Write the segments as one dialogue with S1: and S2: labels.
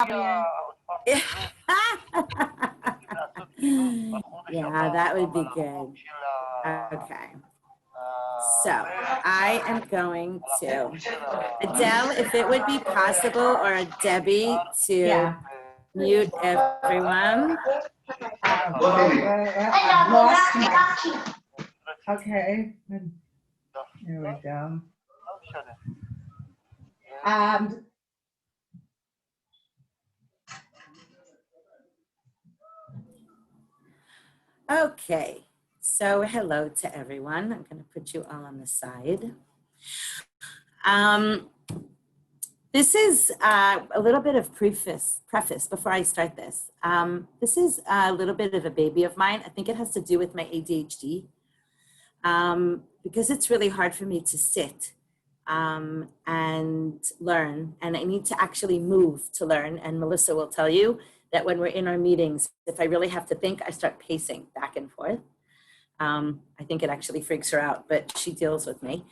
S1: Yeah, that would be good. Okay. So I am going to, Adele, if it would be possible, or Debbie, to mute everyone.
S2: I've lost my. Okay. There we go.
S1: Okay, so hello to everyone. I'm going to put you all on the side. This is a little bit of preface before I start this. This is a little bit of a baby of mine. I think it has to do with my ADHD, because it's really hard for me to sit and learn, and I need to actually move to learn. And Melissa will tell you that when we're in our meetings, if I really have to think, I start pacing back and forth. I think it actually freaks her out, but she deals with me.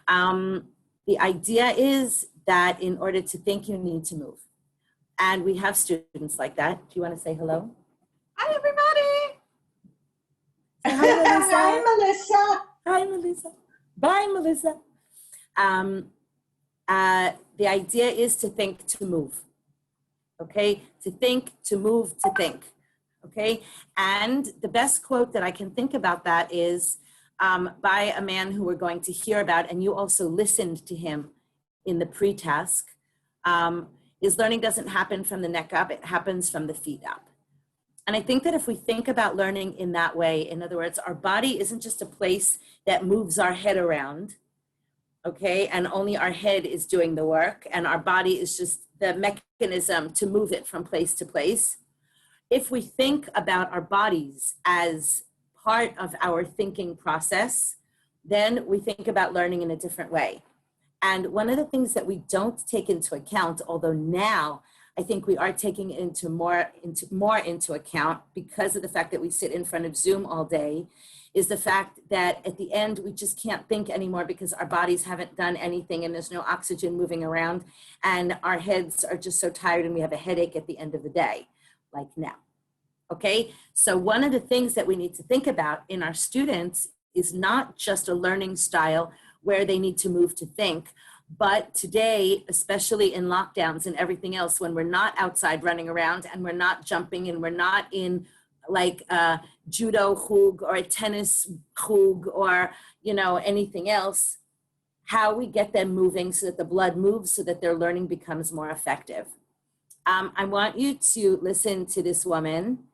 S1: The idea is that in order to think, you need to move. And we have students like that. Do you want to say hello?
S2: Hi, everybody.
S1: Hi, Melissa.
S2: Hi, Melissa.
S1: Hi, Melissa. Bye, Melissa. The idea is to think, to move. Okay? To think, to move, to think. Okay? And the best quote that I can think about that is by a man who we're going to hear about, and you also listened to him in the pre-task, is learning doesn't happen from the neck up, it happens from the feet up. And I think that if we think about learning in that way, in other words, our body isn't just a place that moves our head around, okay, and only our head is doing the work, and our body is just the mechanism to move it from place to place. If we think about our bodies as part of our thinking process, then we think about learning in a different way. And one of the things that we don't take into account, although now I think we are taking it more into account because of the fact that we sit in front of Zoom all day, is the fact that at the end, we just can't think anymore because our bodies haven't done anything and there's no oxygen moving around, and our heads are just so tired and we have a headache at the end of the day, like now. Okay, so one of the things that we need to think about in our students is not just a learning style where they need to move to think, but today, especially in lockdowns and everything else, when we're not outside running around and we're not jumping and we're not in like a judo chug or a tennis chug or, you know, anything else, how we get them moving so that the blood moves so that their learning becomes more effective. I want you to listen to this woman.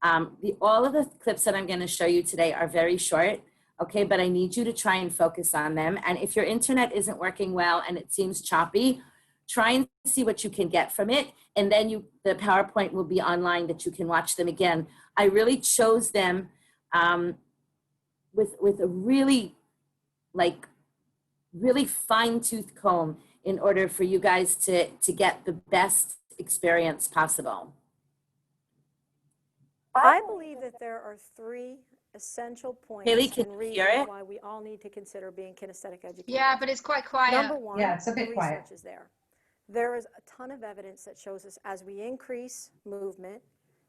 S1: All of the clips that I'm going to show you today are very short, okay, but I need you to try and focus on them. And if your internet isn't working well and it seems choppy, try and see what you can get from it. And then the PowerPoint will be online that you can watch them again. I really chose them with a really fine-tooth comb in order for you guys to get the best experience possible.
S3: I believe that there are three essential points
S1: Haley, can
S3: and
S1: you
S3: reasons
S1: hear it?
S3: why we all need to consider being kinesthetic educators.
S4: Yeah, but it's quite quiet.
S3: Number one,
S2: Yeah, it's a
S3: the
S2: bit quiet.
S3: research is there. There is a ton of evidence that shows us as we increase movement,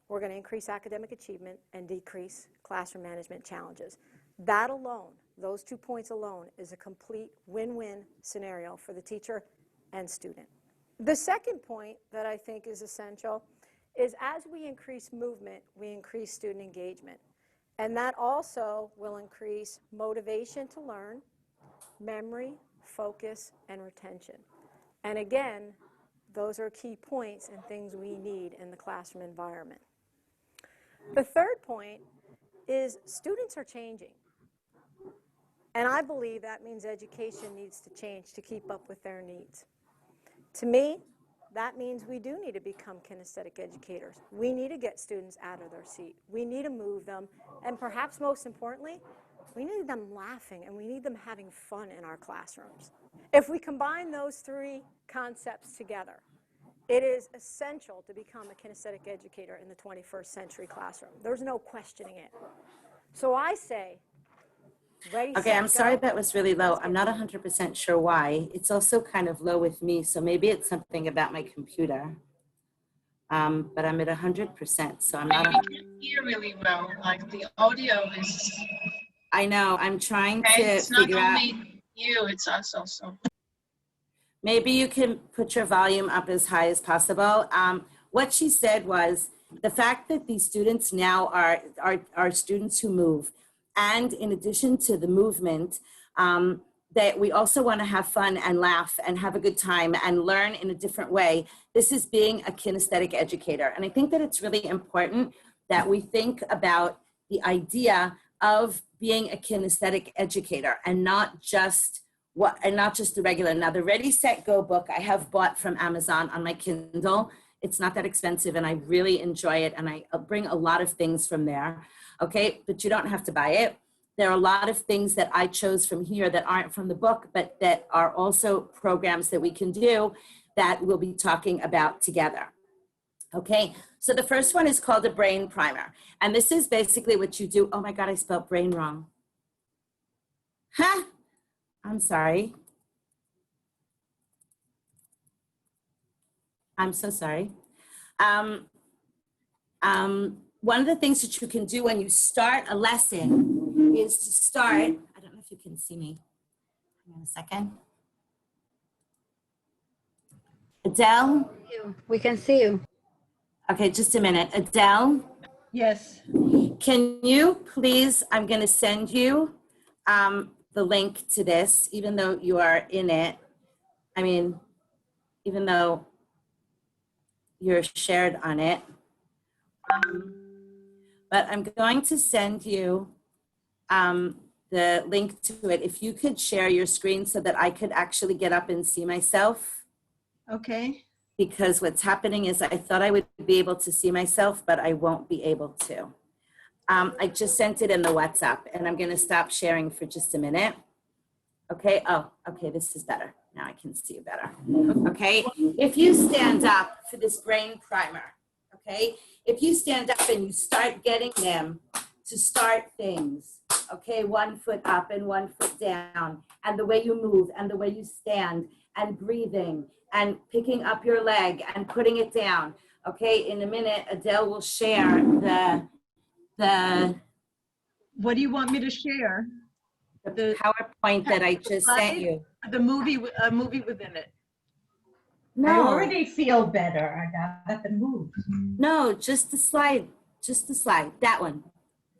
S3: we're going to increase academic achievement and decrease classroom management challenges. That alone, those 2 points alone, is a complete win-win scenario for the teacher and student. The second point that I think is essential is as we increase movement, we increase student engagement. And that also will increase motivation to learn, memory, focus, and retention. And again, those are key points and things we need in the classroom environment. The third point is students are changing. And I believe that means education needs to change to keep up with their needs. To me, that means we do need to become kinesthetic educators. We need to get students out of their seat. We need to move them. And perhaps most importantly, we need them laughing and we need them having fun in our classrooms. If we combine those three concepts together, it is essential to become a kinesthetic educator in the 21st century classroom. There's no questioning it. So I say, ready,
S1: Okay,
S3: set,
S1: I'm sorry
S3: go.
S1: that was really low. I'm not 100% sure why. It's also kind of low with me, so maybe it's something about my computer. but I'm at 100%, so I'm
S4: We
S1: not.
S4: can't hear really well. Like the audio is.
S1: I know. I'm trying
S4: Okay,
S1: to
S4: it's not
S1: figure out.
S4: only you, it's us also.
S1: Maybe you can put your volume up as high as possible. What she said was the fact that these students now are students who move, and in addition to the movement, that we also want to have fun and laugh and have a good time and learn in a different way. This is being a kinesthetic educator. And I think that it's really important that we think about the idea of being a kinesthetic educator and not just the regular. Now, the Ready, Set, Go book I have bought from Amazon on my Kindle. It's not that expensive and I really enjoy it, and I bring a lot of things from there. Okay, but you don't have to buy it. There are a lot of things that I chose from here that aren't from the book, but that are also programs that we can do that we'll be talking about together. Okay, so the first one is called a brain primer. And this is basically what you do. Oh my God, I spelled brain wrong. Huh? I'm sorry. I'm so sorry. One of the things that you can do when you start a lesson is to start, I don't know if you can see me. Hang on a second. Adele?
S5: We can see you.
S1: Okay, just a minute. Adele,
S2: Yes.
S1: can you please, I'm going to send you the link to this, even though you are in it. I mean, even though you're shared on it. But I'm going to send you the link to it. If you could share your screen so that I could actually get up and see myself.
S2: Okay.
S1: Because what's happening is I thought I would be able to see myself, but I won't be able to. I just sent it in the WhatsApp, and I'm going to stop sharing for just a minute. Okay. Oh, okay. This is better. Now I can see you better. Okay. If you stand up for this brain primer, okay, if you stand up and you start getting them to start things, okay, 1 foot up and 1 foot down, and the way you move and the way you stand and breathing and picking up your leg and putting it down. Okay, in a minute, Adele will share the
S2: What do you want me to share?
S1: PowerPoint that I just sent you.
S2: The movie, a movie within it.
S1: No.
S6: I already feel better. I got the move.
S1: No, just the slide, that one.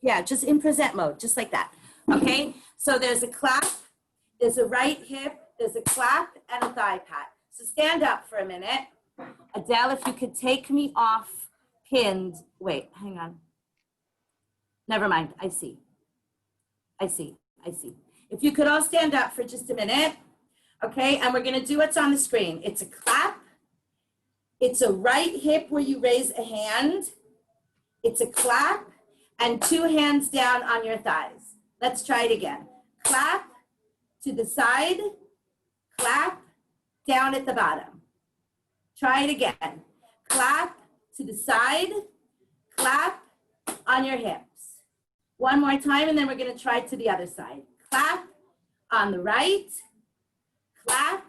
S1: Yeah, just in present mode, just like that. Okay, so there's a clap, there's a right hip, there's a clap, and a thigh pat. So stand up for a minute. Adele, if you could take me off pinned. Wait, hang on. Never mind, I see. If you could all stand up for just a minute. Okay, and we're gonna do what's on the screen. It's a clap. It's a right hip where you raise a hand. It's a clap and 2 hands down on your thighs. Let's try it again. Clap to the side, clap down at the bottom. Try it again. Clap to the side, clap on your hips. One more time, and then we're gonna try to the other side. Clap on the right, clap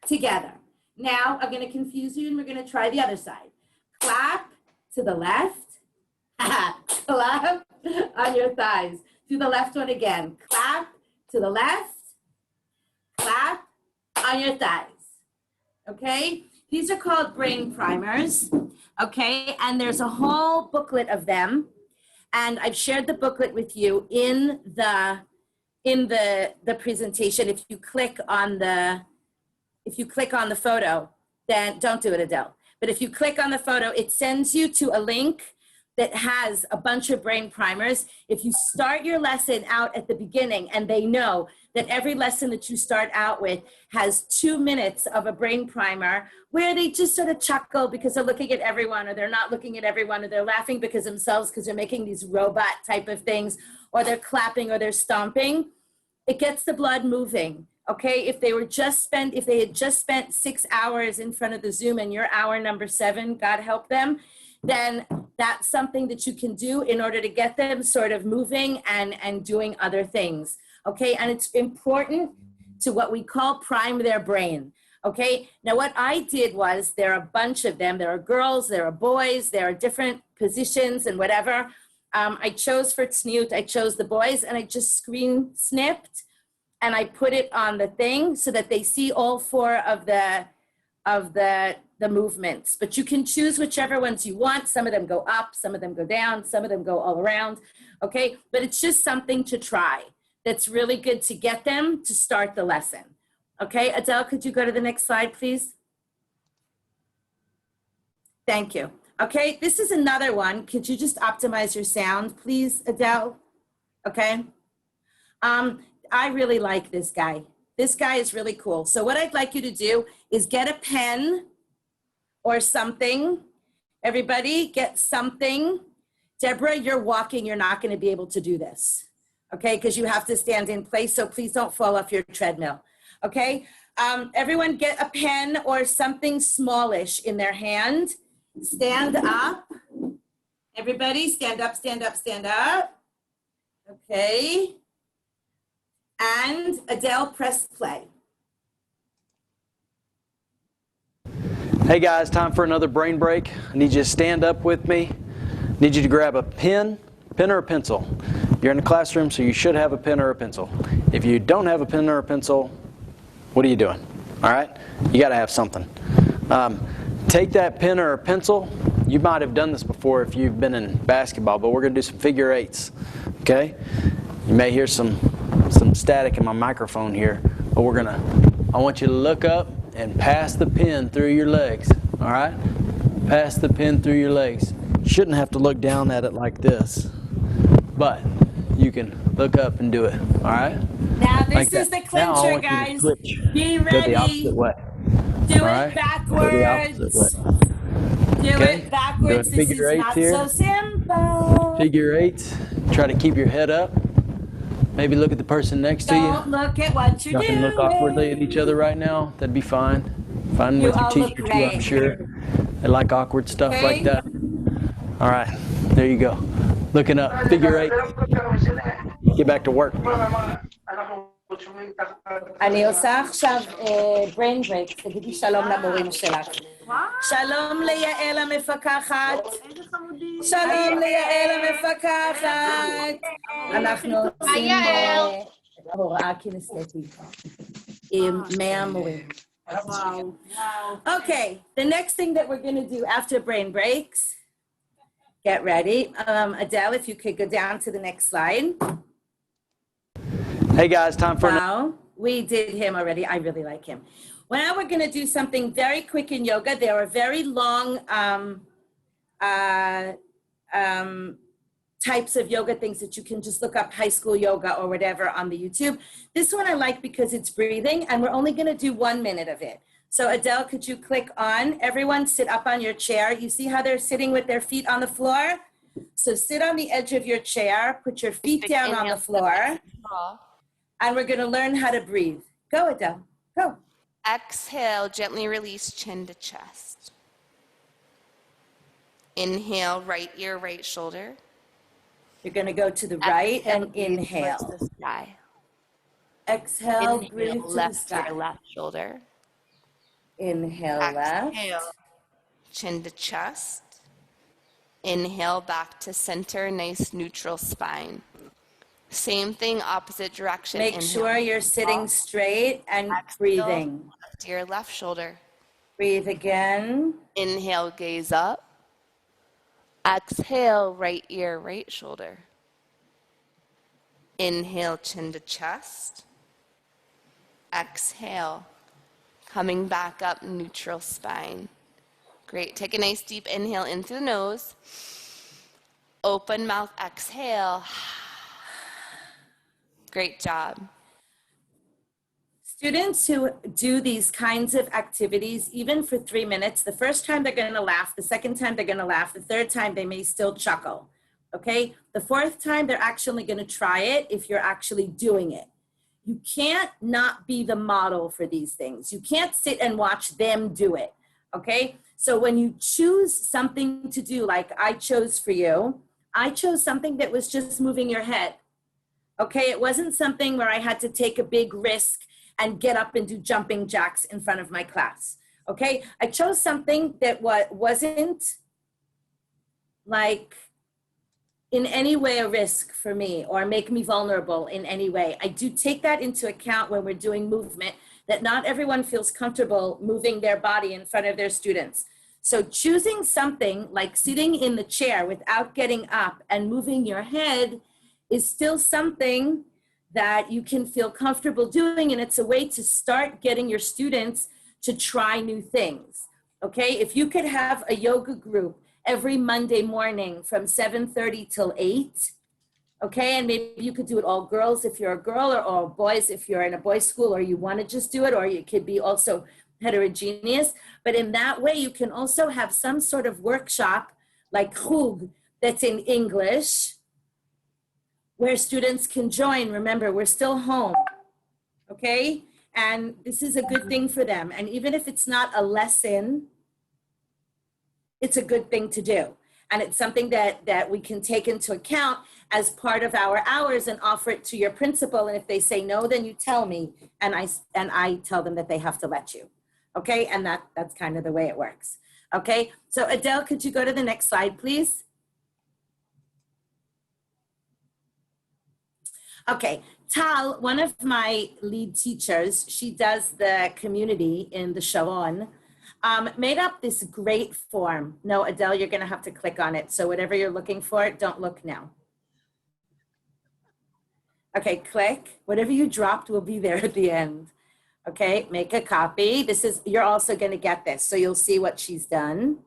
S1: together. Now I'm going to confuse you and we're going to try the other side. Clap to the left, clap on your thighs. Do the left one again. Clap to the left, clap on your thighs. Okay? These are called brain primers. Okay? And there's a whole booklet of them. And I've shared the booklet with you in the presentation. If you click on the photo, then don't do it, Adele. But if you click on the photo, it sends you to a link that has a bunch of brain primers. If you start your lesson out at the beginning, and they know that every lesson that you start out with has 2 minutes of a brain primer where they just sort of chuckle because they're looking at everyone, or they're not looking at everyone, or they're laughing because themselves because they're making these robot type of things, or they're clapping or they're stomping. It gets the blood moving, okay? If they had just spent 6 hours in front of the Zoom and you're hour number 7, God help them, then that's something that you can do in order to get them sort of moving and doing other things, okay? And it's important to what we call prime their brain, Okay, now what I did was, there are a bunch of them. There are girls, there are boys, there are different positions and whatever. I chose for Tzniut, I chose the boys, and I just screen snipped and I put it on the thing so that they see all four of the movements. But you can choose whichever ones you want. Some of them go up, some of them go down, some of them go all around. Okay, but it's just something to try. That's really good to get them to start the lesson. Okay, Adele, could you go to the next slide, please? Thank you. Okay, this is another one. Could you just optimize your sound, please, Adele? Okay. I really like this guy. This guy is really cool. So what I'd like you to do is get a pen or something. Everybody get something. Deborah, you're walking. You're not going to be able to do this. Okay, because you have to stand in place. So please don't fall off your treadmill. Okay, everyone get a pen or something smallish in their hand. Stand up. Everybody stand up, stand up, stand up. Okay. And Adele, press play.
S5: Hey guys, time for another brain break. I need you to stand up with me. I need you to grab a pen or a pencil. You're in the classroom, so you should have a pen or a pencil. If you don't have a pen or a pencil, what are you doing? All right? You got to have something. Take that pen or a pencil. You might have done this before if you've been in basketball, but we're going to do some figure eights. Okay? You may hear some static in my microphone here, but I want you to look up and pass the pen through your legs. All right? Pass the pen through your legs. You shouldn't have to look down at it like this, but you can look up and do it. All right?
S1: Now this
S5: Like
S1: is
S5: that.
S1: the
S5: Now I
S1: clincher,
S5: want you to
S1: guys.
S5: switch.
S1: Be
S5: Go the
S1: ready.
S5: opposite way.
S1: Do
S5: All
S1: it
S5: right? Go the
S1: backwards.
S5: opposite way.
S1: Do
S5: Okay.
S1: it backwards.
S5: Doing
S1: This
S5: figure
S1: is
S5: eights
S1: not
S5: here.
S1: so simple.
S5: Figure eights. Try to keep your head up. Maybe look at the person next to you.
S1: Don't look at what you're
S5: Y'all
S1: doing.
S5: can look awkwardly at each other right now. That'd be fine. Fine
S1: You
S5: with your
S1: all look
S5: teacher too, I'm
S1: great.
S5: sure. They like awkward stuff
S1: Okay.
S5: like that. All right, there you go. Looking up, figure eight. Get back to work.
S1: אני עושה עכשיו brain break, תגידי שלום למורים שלך. שלום ליעל המפקחת. שלום ליעל המפקחת. אנחנו עושים הוראה kinesthetic עם 100 מורים. Okay, the next thing that we're going to do after brain breaks, get ready. Adele, if you could go down to the next slide.
S5: Hey guys, time for
S1: Wow, we did him already. I really like him. Well, now we're going to do something very quick in yoga. There are very long types of yoga things that you can just look up, high school yoga or whatever on the YouTube. This one I like because it's breathing, and we're only going to do 1 minute of it. So Adele, could you click on? Everyone sit up on your chair. You see how they're sitting with their feet on the floor? So sit on the edge of your chair, put your feet down on the floor, and we're going to learn how to breathe. Go, Adele, go.
S7: Exhale, gently release chin to chest. Inhale, right ear, right shoulder.
S1: You're going to go to the right
S7: Exhale,
S1: and
S7: breathe
S1: inhale.
S7: towards the sky.
S1: Exhale,
S7: Inhale,
S1: breathe to the
S7: left
S1: sky.
S7: ear, left shoulder.
S1: Inhale, left.
S7: Exhale, chin to chest. Inhale, back to center, nice neutral spine. Same thing, opposite direction.
S1: Make
S7: Inhale,
S1: sure you're sitting straight and
S7: exhale,
S1: breathing.
S7: left ear, left shoulder.
S1: Breathe again.
S7: Inhale, gaze up. Exhale, right ear, right shoulder. Inhale, chin to chest. Exhale, coming back up, neutral spine. Great. Take a nice deep inhale in through the nose. Open mouth, exhale. Great job.
S1: Students who do these kinds of activities, even for 3 minutes, the first time they're going to laugh, the second time they're going to laugh, the third time they may still chuckle, okay? The fourth time they're actually going to try it if you're actually doing it. You can't not be the model for these things. You can't sit and watch them do it, okay? So when you choose something to do, like I chose for you, I chose something that was just moving your head, okay? It wasn't something where I had to take a big risk and get up and do jumping jacks in front of my class. Okay, I chose something that wasn't like in any way a risk for me or make me vulnerable in any way. I do take that into account when we're doing movement, that not everyone feels comfortable moving their body in front of their students. So choosing something like sitting in the chair without getting up and moving your head is still something that you can feel comfortable doing, and it's a way to start getting your students to try new things, okay? If you could have a yoga group every Monday morning from 7:30 till 8, okay? And maybe you could do it all girls if you're a girl, or all boys if you're in a boys' school, or you want to just do it, or it could be also heterogeneous. But in that way, you can also have some sort of workshop like chug that's in English, where students can join. Remember, we're still home, okay? And this is a good thing for them. And even if it's not a lesson, it's a good thing to do. And it's something that we can take into account as part of our hours and offer it to your principal. And if they say no, then you tell me, and I tell them that they have to let you. Okay, and that's kind of the way it works. Okay, so Adele, could you go to the next slide, please? Okay, Tal, one of my lead teachers, she does the community in the Sharon, made up this great form. No, Adele, you're gonna have to click on it. So whatever you're looking for, don't look now. Okay, click. Whatever you dropped will be there at the end. Okay, make a copy. You're also gonna get this, so you'll see what she's done.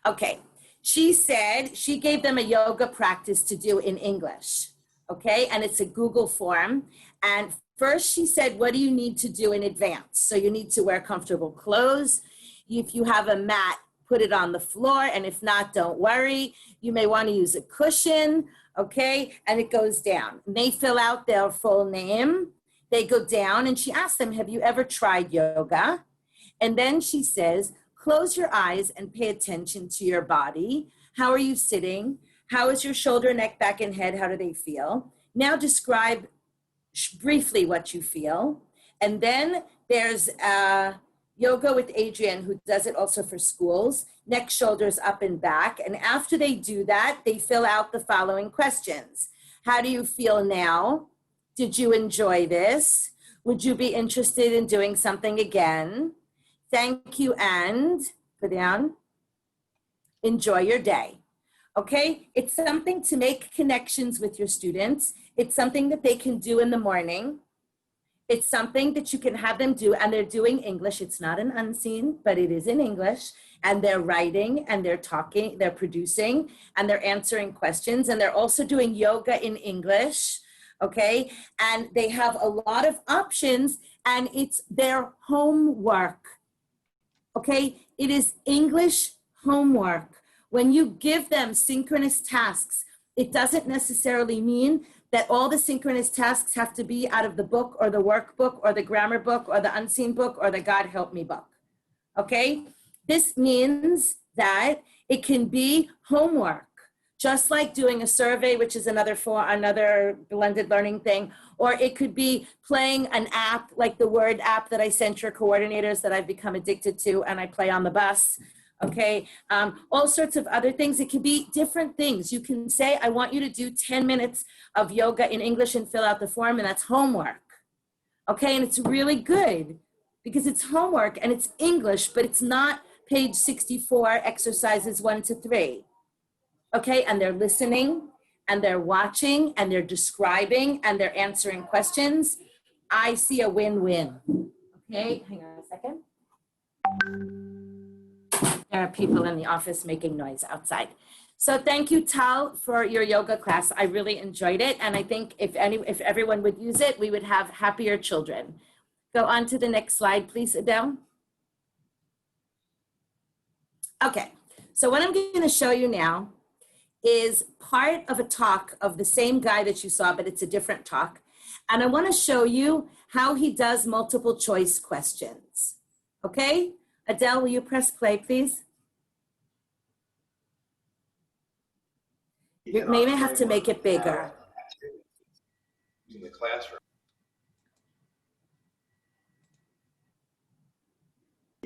S1: Okay, she said she gave them a yoga practice to do in English, okay? And it's a Google form. And first she said, what do you need to do in advance? So you need to wear comfortable clothes. If you have a mat, put it on the floor. And if not, don't worry. You may want to use a cushion, okay? And it goes down. And they fill out their full name. They go down, and she asks them, have you ever tried yoga? And then she says, close your eyes and pay attention to your body. How are you sitting? How is your shoulder, neck, back, and head? How do they feel? Now describe briefly what you feel. And then there's yoga with Adrienne, who does it also for schools, neck, shoulders, up and back. And after they do that, they fill out the following questions. How do you feel now? Did you enjoy this? Would you be interested in doing something again? Thank you, and put down, enjoy your day. Okay, it's something to make connections with your students. It's something that they can do in the morning. It's something that you can have them do, and they're doing English. It's not an unseen, but it is in English, and they're writing, and they're talking, they're producing, and they're answering questions, and they're also doing yoga in English, okay? And they have a lot of options, and it's their homework, okay? It is English homework. When you give them synchronous tasks, it doesn't necessarily mean that all the synchronous tasks have to be out of the book or the workbook or the grammar book or the unseen book or the God Help Me book, okay? This means that it can be homework, just like doing a survey, which is another blended learning thing, or it could be playing an app like the Word app that I sent your coordinators that I've become addicted to and I play on the bus. Okay, all sorts of other things. It can be different things. You can say, I want you to do 10 minutes of yoga in English and fill out the form, and that's homework. Okay, and it's really good because it's homework and it's English, but it's not page 64, exercises 1 to 3. Okay, and they're listening and they're watching and they're describing and they're answering questions. I see a win-win. Okay, hang on a second. There are people in the office making noise outside. So thank you, Tal, for your yoga class. I really enjoyed it. And I think if everyone would use it, we would have happier children. Go on to the next slide, please, Adele. Okay, so what I'm going to show you now is part of a talk of the same guy that you saw, but it's a different talk. And I want to show you how he does multiple choice questions. Okay? Adele, will you press play, please? You may have to make it bigger.
S8: In the classroom.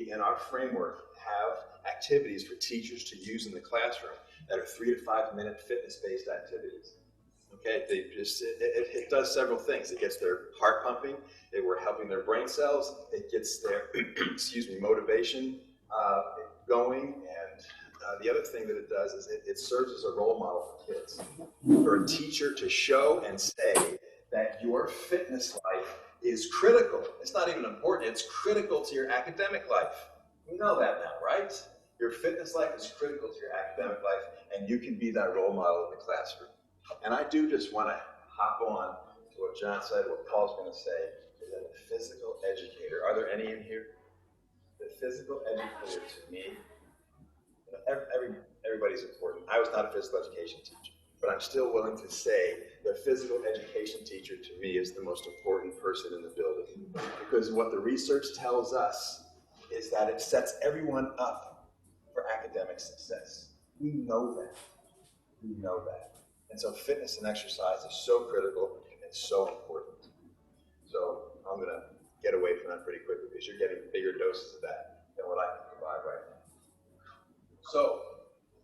S8: we, in our framework, have activities for teachers to use in the classroom that are 3 to 5 minute fitness-based activities. Okay, it does several things. It gets their heart pumping. We're helping their brain cells. It gets their, excuse me, motivation going. And the other thing that it does is it serves as a role model for kids. For a teacher to show and say that your fitness life is critical. It's not even important. It's critical to your academic life. We know that now, right? Your fitness life is critical to your academic life, and you can be that role model in the classroom. And I do just want to hop on to what John said, what Paul's going to say, is that a physical educator, are there any in here? The physical educator to me, everybody's important. I was not a physical education teacher, but I'm still willing to say the physical education teacher to me is the most important person in the building. Because what the research tells us is that it sets everyone up for academic success. We know that. We know that. And so fitness and exercise is so critical and so important. So I'm going to get away from that pretty quickly because you're getting bigger doses of that than what I can provide right now. So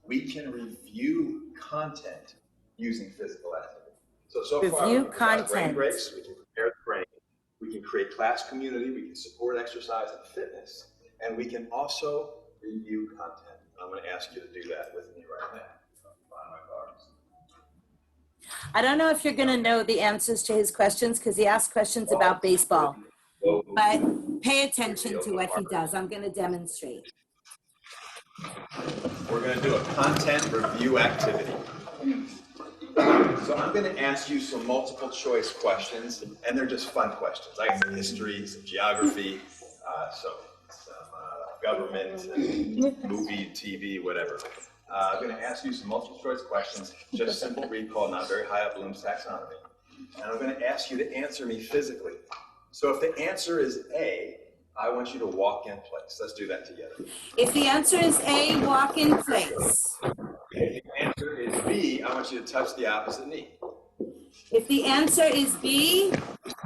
S8: we can review content using physical activity. So far, we can provide brain breaks, we can prepare the brain, we can create class community, we can support exercise and fitness, and we can also review content. I'm going to ask you to do that with me right now.
S1: I don't know if you're going to know the answers to his questions because he asked questions about baseball, but pay attention to what he does. I'm going to demonstrate.
S8: We're going to do a content review activity. So I'm going to ask you some multiple choice questions, and they're just fun questions. I have some history, some geography, some government, movie, TV, whatever. I'm going to ask you some multiple choice questions, just simple recall, not very high up Bloom's taxonomy. And I'm going to ask you to answer me physically. So if the answer is A, I want you to walk in place. Let's do that together.
S1: If the answer is A, walk in place.
S8: If the answer is B, I want you to touch the opposite knee.
S1: If the answer is B,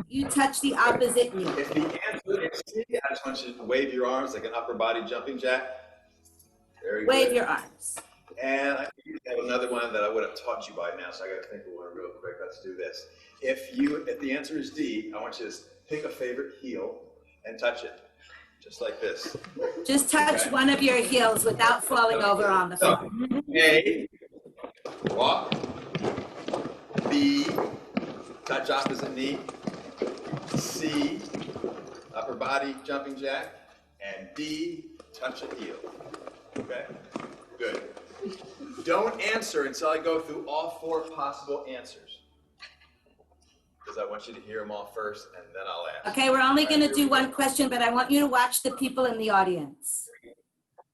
S1: you touch the opposite knee.
S8: If the answer is C, I just want you to wave your arms like an upper body jumping jack. Very good.
S1: Wave your arms.
S8: And I have another one that I would have taught you by now, so I got to think of one real quick. Let's do this. If the answer is D, I want you to pick a favorite heel and touch it, just like this.
S1: Just touch one of your heels without falling over on the floor.
S8: A, walk. B, touch opposite knee. C, upper body jumping jack. And D, touch a heel. Okay, good. Don't answer until I go through all 4 possible answers, because I want you to hear them all first, and then I'll ask.
S1: Okay, we're only going to do one question, but I want you to watch the people in the audience.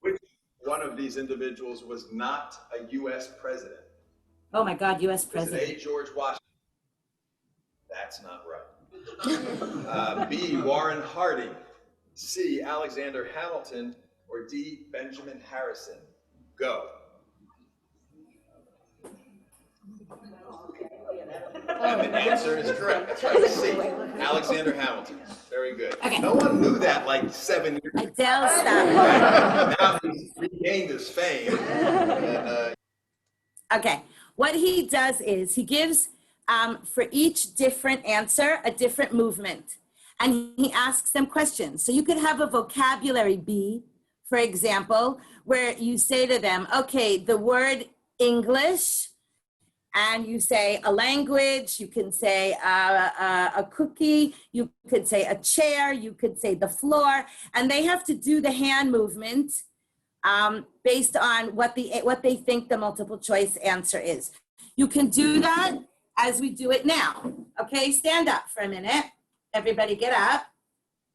S8: Which one of these individuals was not a U.S. president?
S1: Oh my God, U.S.
S8: Was it
S1: president.
S8: A, George Washington? That's not right. B, Warren Harding. C, Alexander Hamilton. Or D, Benjamin Harrison. Go. And the answer is correct. That's right. C, Alexander Hamilton. Very good.
S1: Okay.
S8: No one knew that like 7 years ago.
S1: Adele, stop.
S8: Now he's regained his fame. And,
S1: Okay, what he does is he gives, for each different answer, a different movement. And he asks them questions. So you could have a vocabulary bee, for example, where you say to them, okay, the word English, and you say a language, you can say a cookie, you could say a chair, you could say the floor, and they have to do the hand movement based on what they think the multiple choice answer is. You can do that as we do it now. Okay, stand up for a minute. Everybody get up.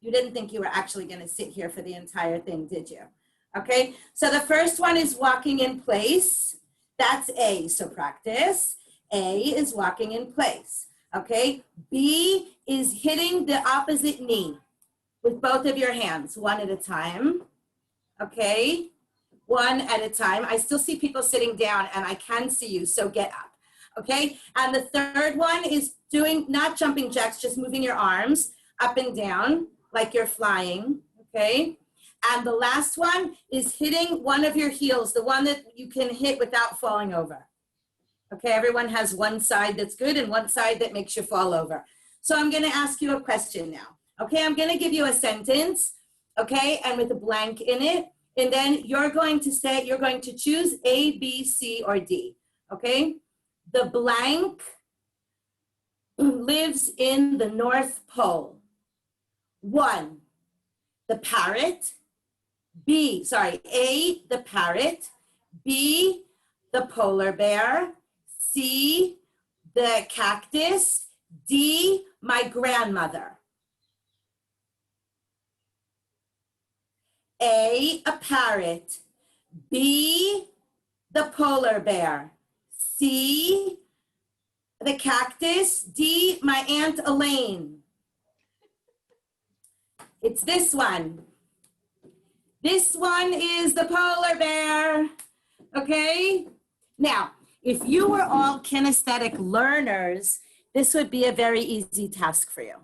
S1: You didn't think you were actually going to sit here for the entire thing, did you? Okay, so the first one is walking in place. That's A, so practice. A is walking in place. Okay, B is hitting the opposite knee with both of your hands, one at a time. Okay, one at a time. I still see people sitting down and I can see you, so get up. Okay, and the third one is doing, not jumping jacks, just moving your arms up and down like you're flying, okay? And the last one is hitting one of your heels, the one that you can hit without falling over. Okay, everyone has one side that's good and one side that makes you fall over. So I'm gonna ask you a question now. Okay, I'm gonna give you a sentence, okay, and with a blank in it. And then you're going to say, you're going to choose A, B, C, or D, okay? The blank lives in the North Pole. 1, the parrot. A, the parrot. B, the polar bear. C, the cactus. D, my grandmother. A parrot. B, the polar bear. C, the cactus. D, my Aunt Elaine. It's this one. This one is the polar bear, okay? Now, if you were all kinesthetic learners, this would be a very easy task for you.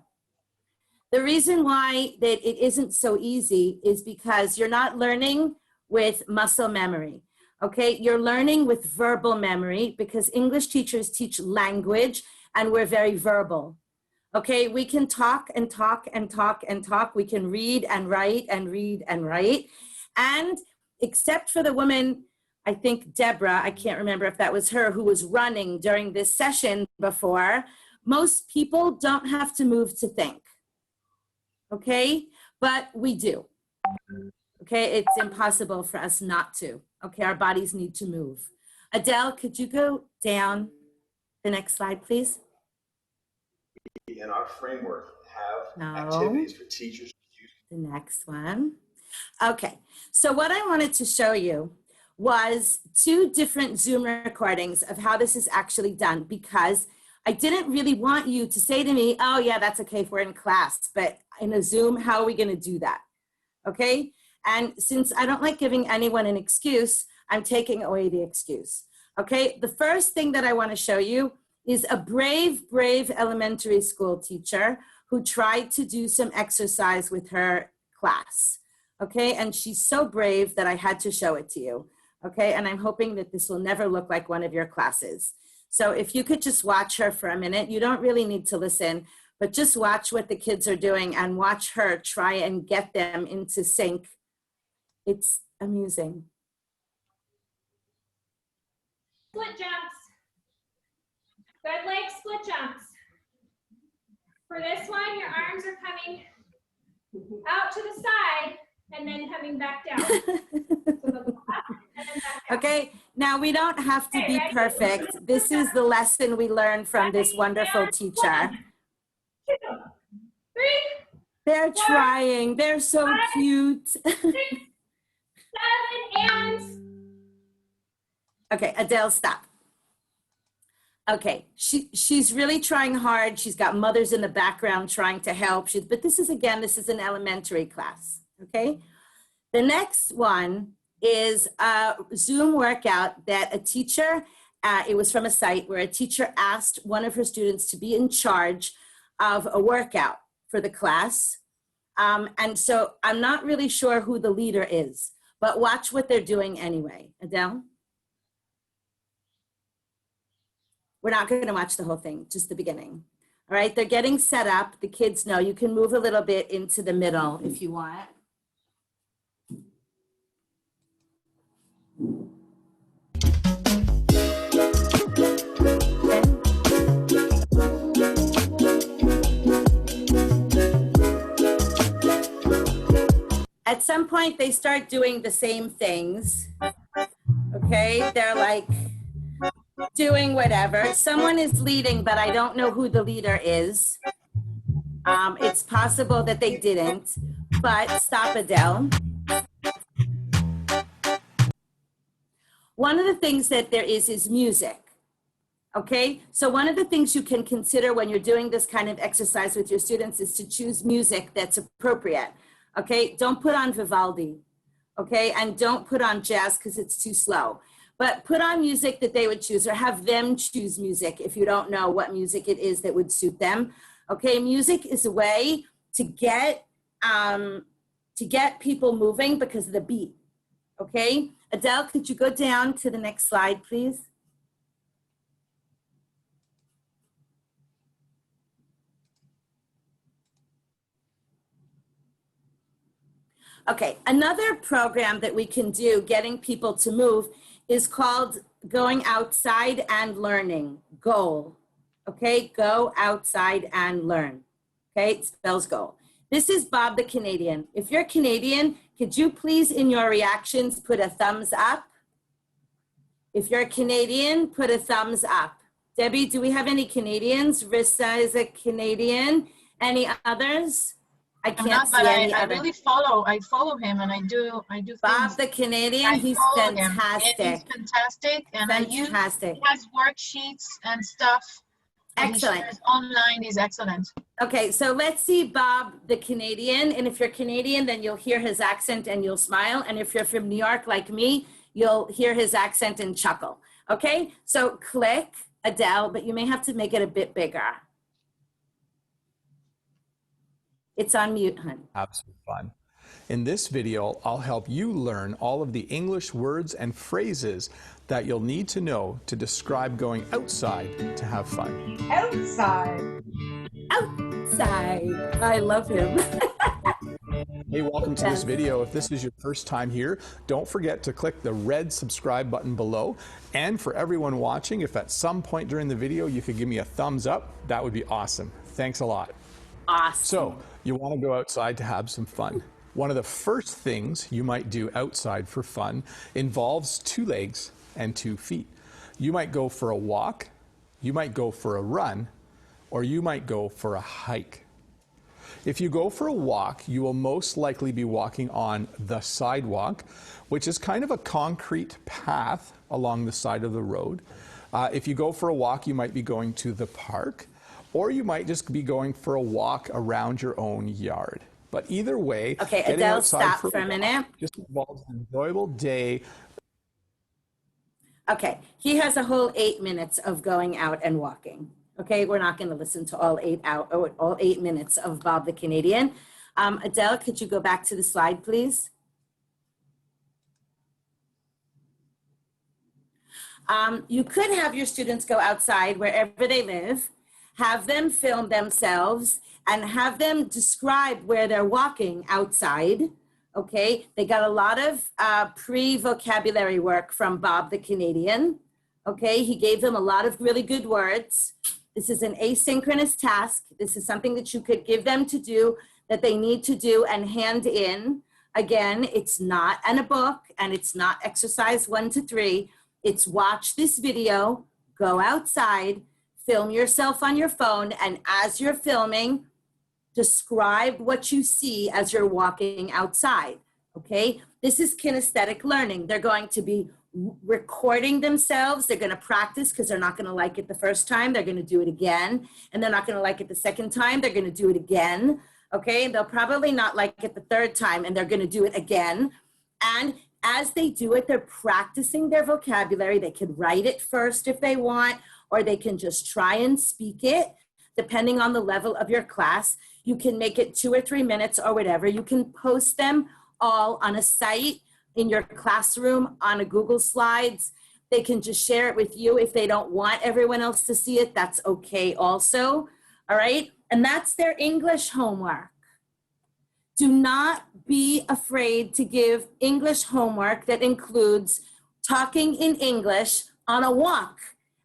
S1: The reason why that it isn't so easy is because you're not learning with muscle memory, okay? You're learning with verbal memory because English teachers teach language and we're very verbal. Okay, we can talk and talk and talk and talk. We can read and write and read and write. And except for the woman, I think Deborah, I can't remember if that was her, who was running during this session before, most people don't have to move to think. Okay, but we do. Okay, it's impossible for us not to. Okay, our bodies need to move. Adele, could you go down the next slide, please?
S8: In our framework have activities for teachers to use.
S1: The next one. Okay, so what I wanted to show you was 2 different Zoom recordings of how this is actually done, because I didn't really want you to say to me, oh yeah, that's okay if we're in class, but in a Zoom, how are we gonna do that? Okay, and since I don't like giving anyone an excuse, I'm taking away the excuse. Okay, the first thing that I wanna show you is a brave, brave elementary school teacher who tried to do some exercise with her class, okay? And she's so brave that I had to show it to you, okay? And I'm hoping that this will never look like one of your classes. So if you could just watch her for a minute, you don't really need to listen, but just watch what the kids are doing and watch her try and get them into sync. It's amusing.
S9: Split jumps. Good leg split jumps. For this one, your arms are coming out to the side and then coming back down. So they'll go up and then back down.
S1: Okay, now we don't have to be perfect. This is the lesson we learned from this wonderful teacher.
S9: 2, 3,
S1: They're trying, they're so
S9: 5,
S1: cute.
S9: 6, 7, and
S1: Okay, Adele, stop. Okay, she's really trying hard. She's got mothers in the background trying to help. But this is an elementary class, okay? The next one is a Zoom workout that a teacher, it was from a site where a teacher asked one of her students to be in charge of a workout for the class. And so I'm not really sure who the leader is, but watch what they're doing anyway. Adele? We're not going to watch the whole thing, just the beginning. All right, they're getting set up. The kids know you can move a little bit into the middle if you want. At some point, they start doing the same things. Okay, they're like doing whatever. Someone is leading, but I don't know who the leader is. It's possible that they didn't, but stop, Adele. One of the things that there is music. Okay, so one of the things you can consider when you're doing this kind of exercise with your students is to choose music that's appropriate. Okay, don't put on Vivaldi. Okay, and don't put on jazz because it's too slow. But put on music that they would choose, or have them choose music if you don't know what music it is that would suit them. Okay, music is a way to get to get people moving because of the beat. Okay, Adele, could you go down to the next slide, please? Okay, another program that we can do getting people to move is called Going Outside and Learning, GOAL. Okay, go outside and learn. Okay, it spells GOAL. This is Bob the Canadian. If you're Canadian, could you please in your reactions put a thumbs up? If you're Canadian, put a thumbs up. Debbie, do we have any Canadians? Rissa is a Canadian. Any others? I
S4: I'm
S1: can't
S4: not,
S1: see
S4: but
S1: any
S4: I
S1: other.
S4: really I follow him and I do
S1: Bob
S4: things.
S1: the Canadian,
S4: I
S1: he's
S4: follow him, and
S1: fantastic.
S4: he's fantastic. And
S1: Fantastic.
S4: he has worksheets and stuff. that he
S1: Excellent.
S4: shares online is excellent.
S1: Okay, so let's see Bob the Canadian. And if you're Canadian, then you'll hear his accent and you'll smile. And if you're from New York like me, you'll hear his accent and chuckle. Okay, so click Adele, but you may have to make it a bit bigger. It's on mute, hon.
S10: Have some fun. In this video, I'll help you learn all of the English words and phrases that you'll need to know to describe going outside to have fun.
S6: Outside.
S1: Outside. I love him.
S10: Hey, welcome to this video. If this is your first time here, don't forget to click the red subscribe button below. And for everyone watching, if at some point during the video you could give me a thumbs up, that would be awesome. Thanks a lot.
S1: Awesome.
S10: So, you want to go outside to have some fun. One of the first things you might do outside for fun involves 2 legs and 2 feet. You might go for a walk, you might go for a run, or you might go for a hike. If you go for a walk, you will most likely be walking on the sidewalk, which is kind of a concrete path along the side of the road. If you go for a walk, you might be going to the park, or you might just be going for a walk around your own yard. But either way,
S1: okay,
S10: getting
S1: Adele,
S10: outside
S1: stop for a minute.
S10: just involves an enjoyable day.
S1: Okay, he has a whole 8 minutes of going out and walking. Okay, we're not going to listen to all 8 minutes of Bob the Canadian. Adele, could you go back to the slide, please? You could have your students go outside wherever they live, have them film themselves, and have them describe where they're walking outside. Okay, they got a lot of pre-vocabulary work from Bob the Canadian. Okay, he gave them a lot of really good words. This is an asynchronous task. This is something that you could give them to do, that they need to do and hand in. Again, it's not in a book and it's not exercise 1 to 3. It's watch this video, go outside, film yourself on your phone, and as you're filming, describe what you see as you're walking outside, okay? This is kinesthetic learning. They're going to be recording themselves. They're going to practice because they're not going to like it the first time. They're going to do it again. And they're not going to like it the second time. They're going to do it again, okay? They'll probably not like it the third time, and they're going to do it again. And as they do it, they're practicing their vocabulary. They could write it first if they want, or they can just try and speak it, depending on the level of your class. You can make it 2 or 3 minutes or whatever. You can post them all on a site in your classroom on a Google Slides. They can just share it with you. If they don't want everyone else to see it, that's okay also, all right? And that's their English homework. Do not be afraid to give English homework that includes talking in English on a walk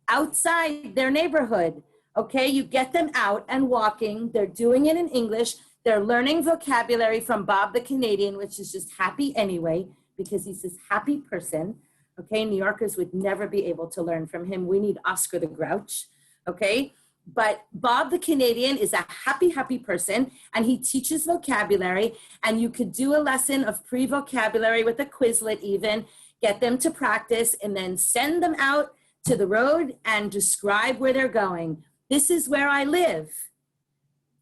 S1: outside their neighborhood. Okay, you get them out and walking. They're doing it in English. They're learning vocabulary from Bob the Canadian, which is just happy anyway, because he's this happy person. Okay, New Yorkers would never be able to learn from him. We need Oscar the Grouch. Okay, but Bob the Canadian is a happy, happy person, and he teaches vocabulary. And you could do a lesson of pre-vocabulary with a Quizlet even, get them to practice, and then send them out to the road and describe where they're going. This is where I live.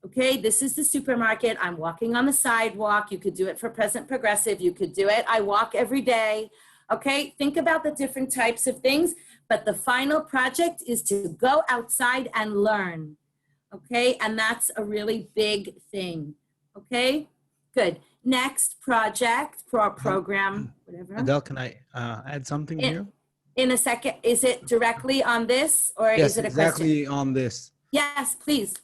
S1: Okay, this is the supermarket. I'm walking on the sidewalk. You could do it for present progressive. You could do it. I walk every day. Okay, think about the different types of things, but the final project is to go outside and learn. Okay, and that's a really big thing. Okay, good. next project, program, whatever.
S11: Adele, can I add something here?
S1: In a second, is it directly on this or
S11: Yes,
S1: is it a
S11: exactly
S1: question?
S11: on this.
S1: Yes, please.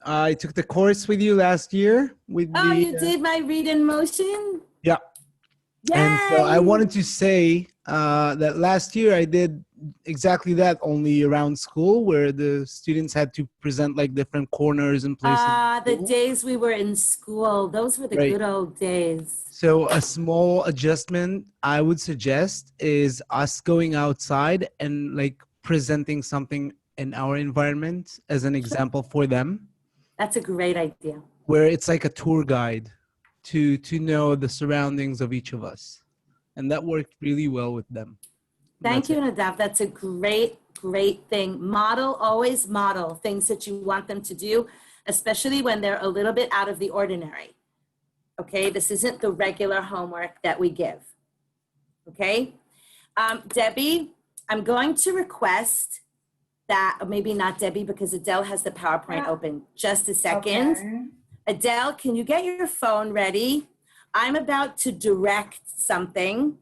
S11: I took the course with you last year with
S1: Oh,
S11: the.
S1: you did my read in motion?
S11: Yeah.
S1: Yay!
S11: And so I wanted to say that last year I did exactly that, only around school, where the students had to present like different corners and places.
S1: The days we were in school, those were the
S11: Right.
S1: good old days.
S11: So a small adjustment I would suggest is us going outside and like presenting something in our environment as an example for them,
S1: That's a great idea.
S11: where it's like a tour guide to know the surroundings of each of us. And that worked really well with them.
S1: Thank
S11: That's
S1: you,
S11: it.
S1: Nadav. That's a great thing. Always model things that you want them to do, especially when they're a little bit out of the ordinary. Okay, this isn't the regular homework that we give. Okay, Debbie, I'm going to request that, or maybe not Debbie, because Adele has the PowerPoint open. Just a second.
S6: Okay.
S1: Adele, can you get your phone ready? I'm about to direct something.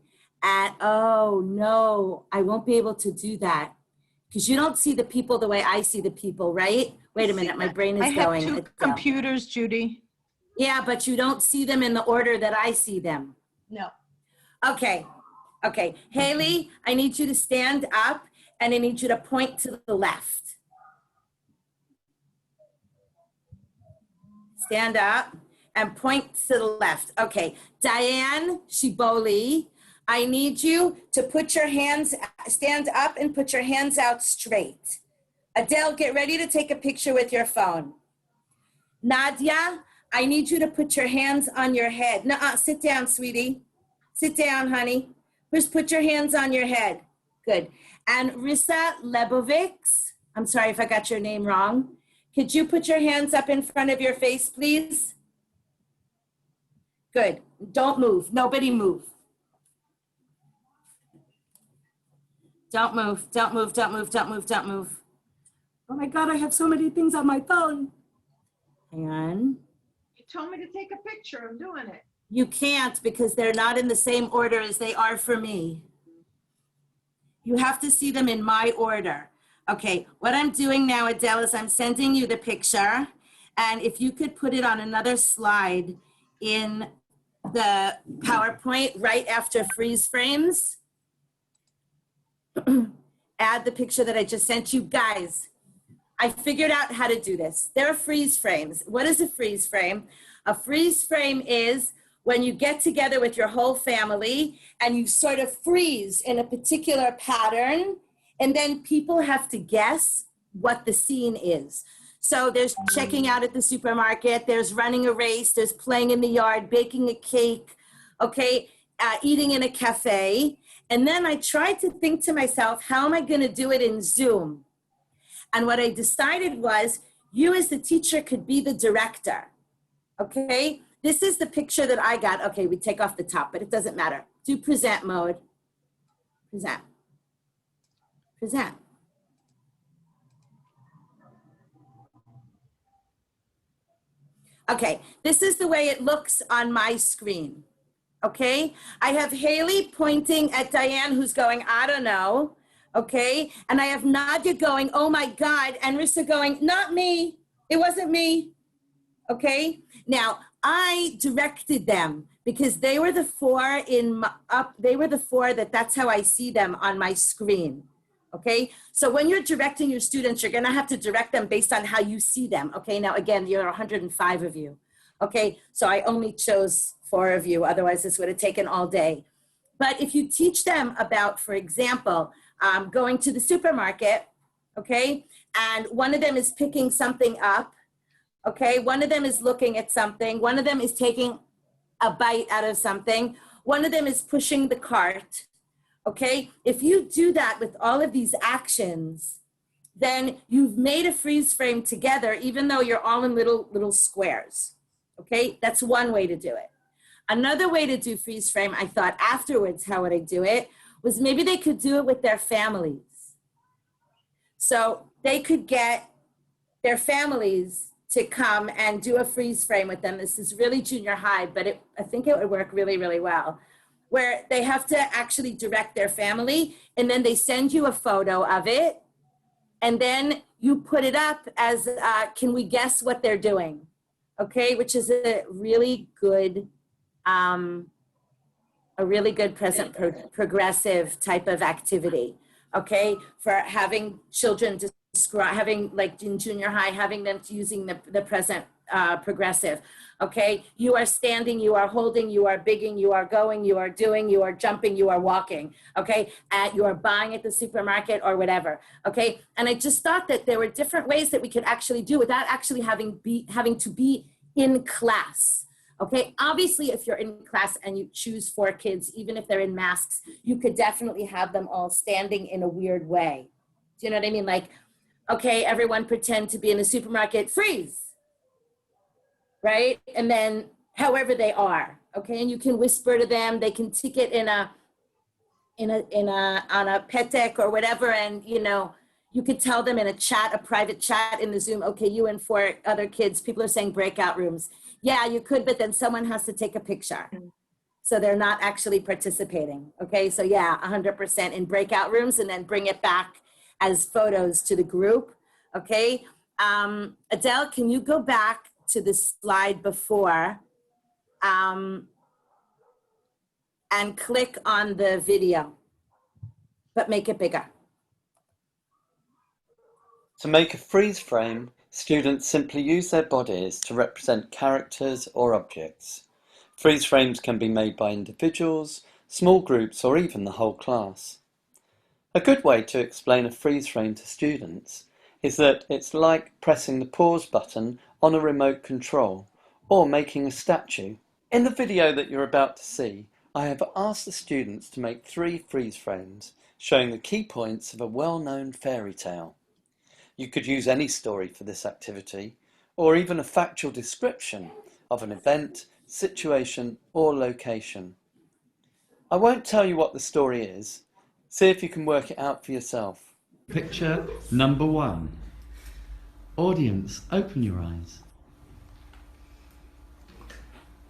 S1: And oh no, I won't be able to do that because you don't see the people the way I see the people, right? Wait a minute, my brain
S2: I
S1: is
S2: have
S1: going.
S2: two
S1: Adele.
S2: computers, Judy.
S1: Yeah, but you don't see them in the order that I see them.
S2: No.
S1: Okay, okay. Haley, I need you to stand up and I need you to point to the left. Stand up and point to the left. Okay, Diane Shiboli, I need you to put your hands, stand up and put your hands out straight. Adele, get ready to take a picture with your phone. Nadia, I need you to put your hands on your head. Nuh-uh, sit down, sweetie. Sit down, honey. Just put your hands on your head. Good. And Rissa Lebovics, I'm sorry if I got your name wrong. Could you put your hands up in front of your face, please? Good. Don't move. Nobody move. Don't move. Don't move. Don't move. Don't move. Don't move. Oh my God, I have so many things on my phone. Hang on.
S2: You told me to take a picture. I'm doing it.
S1: You can't because they're not in the same order as they are for me. You have to see them in my order. Okay, what I'm doing now, Adele, is I'm sending you the picture. And if you could put it on another slide in the PowerPoint right after freeze frames. Add the picture that I just sent you. Guys, I figured out how to do this. There are freeze frames. What is a freeze frame? A freeze frame is when you get together with your whole family and you sort of freeze in a particular pattern, and then people have to guess what the scene is. So there's checking out at the supermarket, there's running a race, there's playing in the yard, baking a cake, okay, eating in a cafe. And then I tried to think to myself, how am I gonna do it in Zoom? And what I decided was, you as the teacher could be the director, okay? This is the picture that I got. Okay, we take off the top, but it doesn't matter. Do present mode. Present. Present. Okay, this is the way it looks on my screen. Okay, I have Haley pointing at Diane who's going, I don't know. Okay, and I have Nadia going, oh my God, and Rissa going, not me, it wasn't me. Okay, now I directed them because they were the four that's how I see them on my screen. Okay, so when you're directing your students, you're gonna have to direct them based on how you see them. Okay, now again, you're 105 of you. Okay, so I only chose 4 of you, otherwise this would have taken all day. But if you teach them about, for example, going to the supermarket, okay, and one of them is picking something up, okay, one of them is looking at something, one of them is taking a bite out of something, one of them is pushing the cart, okay? If you do that with all of these actions, then you've made a freeze frame together, even though you're all in little squares, okay? That's one way to do it. Another way to do freeze frame, I thought afterwards, how would I do it, was maybe they could do it with their families. So they could get their families to come and do a freeze frame with them. This is really junior high, but I think it would work really, really well, where they have to actually direct their family, and then they send you a photo of it, and then you put it up as, can we guess what they're doing? Okay, which is a really good present progressive type of activity. Okay, for having children describe, having like in junior high, having them using the present progressive. Okay, you are standing, you are holding, you are bigging, you are going, you are doing, you are jumping, you are walking. Okay, you are buying at the supermarket or whatever. Okay, and I just thought that there were different ways that we could actually do without actually having to be in class. Okay, obviously if you're in class and you choose 4 kids, even if they're in masks, you could definitely have them all standing in a weird way. Do you know what I mean? Like, okay, everyone pretend to be in a supermarket, freeze, right? And then however they are, okay? And you can whisper to them, they can tick it on a petek or whatever, and you know, you could tell them in a chat, a private chat in the Zoom, okay, you and 4 other kids, people are saying breakout rooms. Yeah, you could, but then someone has to take a picture. So they're not actually participating, okay? So yeah, 100% in breakout rooms, and then bring it back as photos to the group, okay? Adele, can you go back to the slide before and click on the video, but make it bigger.
S12: To make a freeze frame, students simply use their bodies to represent characters or objects. Freeze frames can be made by individuals, small groups, or even the whole class. A good way to explain a freeze frame to students is that it's like pressing the pause button on a remote control or making a statue. In the video that you're about to see, I have asked the students to make 3 freeze frames showing the key points of a well-known fairy tale. You could use any story for this activity, or even a factual description of an event, situation, or location. I won't tell you what the story is. See if you can work it out for yourself.
S13: Picture number 1. Audience, open your eyes.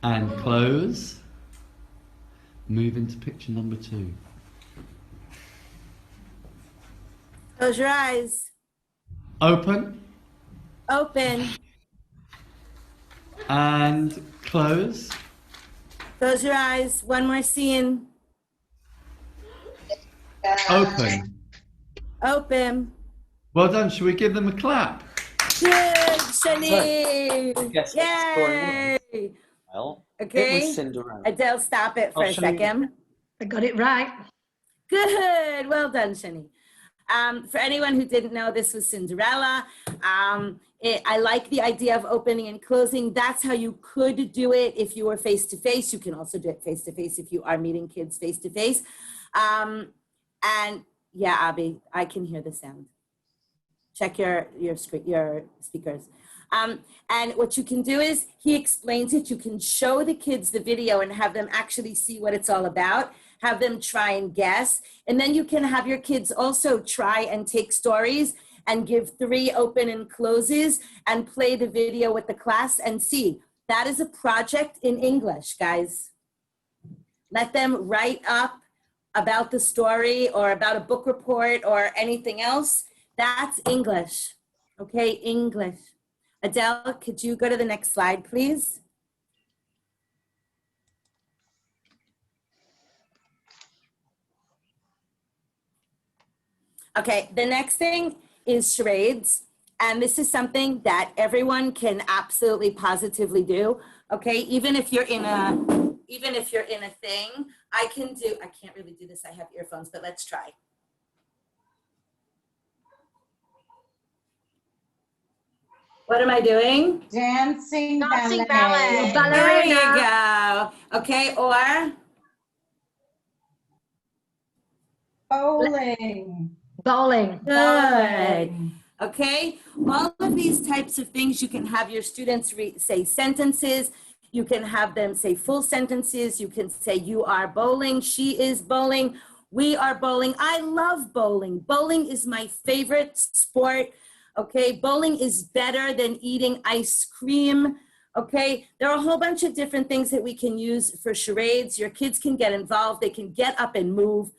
S13: And close. Move into picture number 2.
S1: Close your eyes.
S13: Open.
S1: Open.
S13: And close.
S1: Close your eyes. One more scene.
S13: Open.
S1: Open.
S13: Well done. Shall we give them a clap?
S1: Good, Shani.
S12: Guess what the story was? Well,
S1: Okay.
S12: it was Cinderella.
S1: Adele, stop it for a second.
S6: I got it right.
S1: Good. Well done, Shani. For anyone who didn't know, this was Cinderella. I like the idea of opening and closing. That's how you could do it if you were face-to-face. You can also do it face-to-face if you are meeting kids face-to-face. And yeah, Abby, I can hear the sound. Check your speakers. And what you can do is, he explains it. You can show the kids the video and have them actually see what it's all about. Have them try and guess. And then you can have your kids also try and take stories and give 3 open and closes and play the video with the class and see. That is a project in English, guys. Let them write up about the story or about a book report or anything else. That's English, okay, English. Adele, could you go to the next slide, please? Okay, the next thing is charades. And this is something that everyone can absolutely positively do. Okay, even if you're in a thing, I can't really do this, I have earphones, but let's try. What am I doing?
S6: Dancing
S2: Dancing
S6: ballet.
S2: ballet.
S1: There you go. Okay, or?
S6: Bowling.
S2: Bowling.
S1: Good. Okay, all of these types of things, you can have your students say sentences. You can have them say full sentences. You can say, you are bowling, she is bowling, we are bowling. I love bowling. Bowling is my favorite sport. Okay, bowling is better than eating ice cream. Okay, there are a whole bunch of different things that we can use for charades. Your kids can get involved. They can get up and move.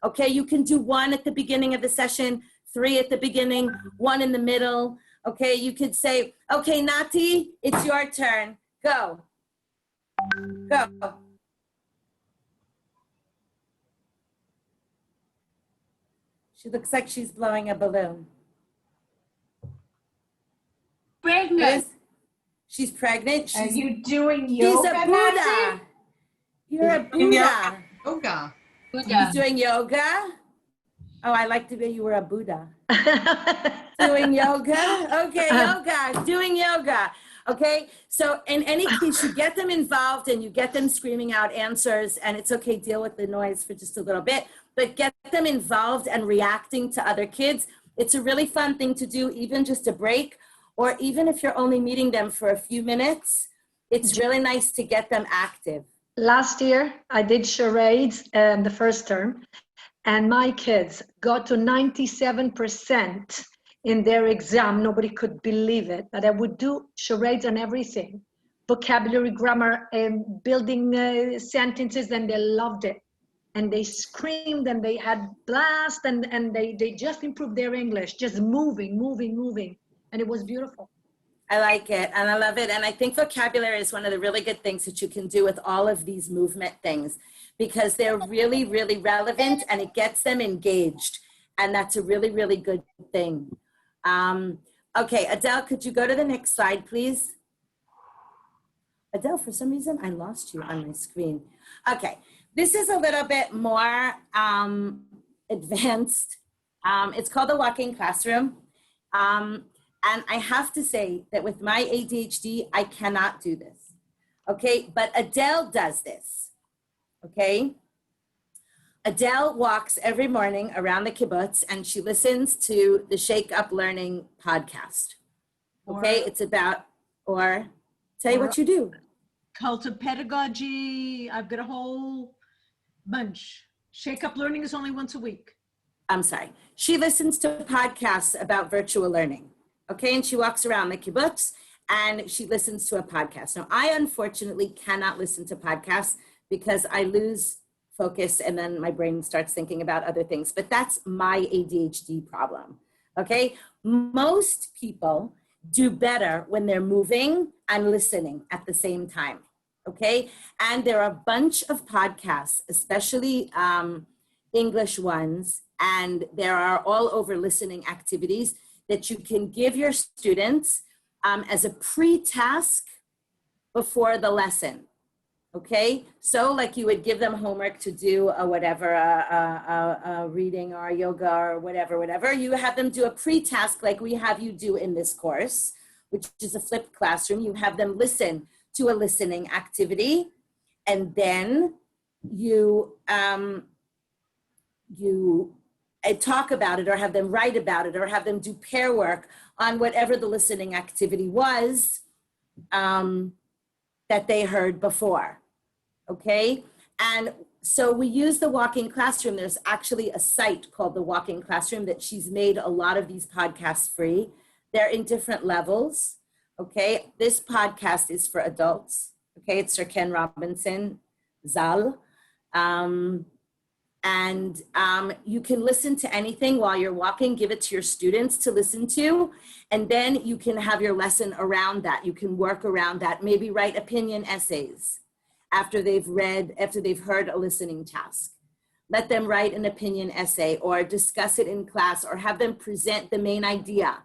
S1: Okay, you can do 1 at the beginning of the session, 3 at the beginning, 1 in the middle. Okay, you could say, okay, Nati, it's your turn. Go. Go. She looks like she's blowing a balloon.
S6: Pregnant.
S1: She's pregnant.
S6: Are
S1: She's,
S6: you doing
S1: she's
S6: yoga,
S1: a Buddha.
S6: Nancy?
S1: You're a Buddha.
S2: Yoga.
S1: She's doing yoga. Oh, I like the way you were a Buddha. Doing yoga. Okay, yoga. Doing yoga. Okay, so in any case, you get them involved and you get them screaming out answers, and it's okay, deal with the noise for just a little bit, but get them involved and reacting to other kids. It's a really fun thing to do, even just a break, or even if you're only meeting them for a few minutes, it's really nice to get them active.
S6: Last year, I did charades the first term, and my kids got to 97% in their exam. Nobody could believe it, but I would do charades on everything, vocabulary, grammar, and building sentences, and they loved it. And they screamed and they had blast, and they just improved their English, just moving. And it was beautiful.
S1: I like it and I love it. And I think vocabulary is one of the really good things that you can do with all of these movement things, because they're really, really relevant and it gets them engaged. And that's a really, really good thing. Okay, Adele, could you go to the next slide, please? Adele, for some reason, I lost you on my screen. Okay, this is a little bit more advanced. It's called the walking classroom. And I have to say that with my ADHD, I cannot do this. Okay, but Adele does this. Okay, Adele walks every morning around the kibbutz and she listens to the Shake Up Learning podcast. Okay, it's about, or say what you do.
S2: Cult of pedagogy. I've got a whole bunch. Shake Up Learning is only once a week.
S1: I'm sorry. She listens to podcasts about virtual learning. Okay, and she walks around the kibbutz and she listens to a podcast. Now, I unfortunately cannot listen to podcasts because I lose focus and then my brain starts thinking about other things, but that's my ADHD problem. Okay, most people do better when they're moving and listening at the same time. Okay, and there are a bunch of podcasts, especially English ones, and there are all over listening activities that you can give your students as a pre-task before the lesson. Okay, so like you would give them homework to do a whatever, a reading or yoga or whatever, you have them do a pre-task like we have you do in this course, which is a flipped classroom. You have them listen to a listening activity, and then you talk about it or have them write about it or have them do pair work on whatever the listening activity was that they heard before. Okay, and so we use the walking classroom. There's actually a site called the Walking Classroom that she's made a lot of these podcasts free. They're in different levels. Okay, this podcast is for adults. Okay, it's Sir Ken Robinson, Zal. And you can listen to anything while you're walking, give it to your students to listen to, and then you can have your lesson around that. You can work around that, maybe write opinion essays after they've heard a listening task. Let them write an opinion essay or discuss it in class or have them present the main idea.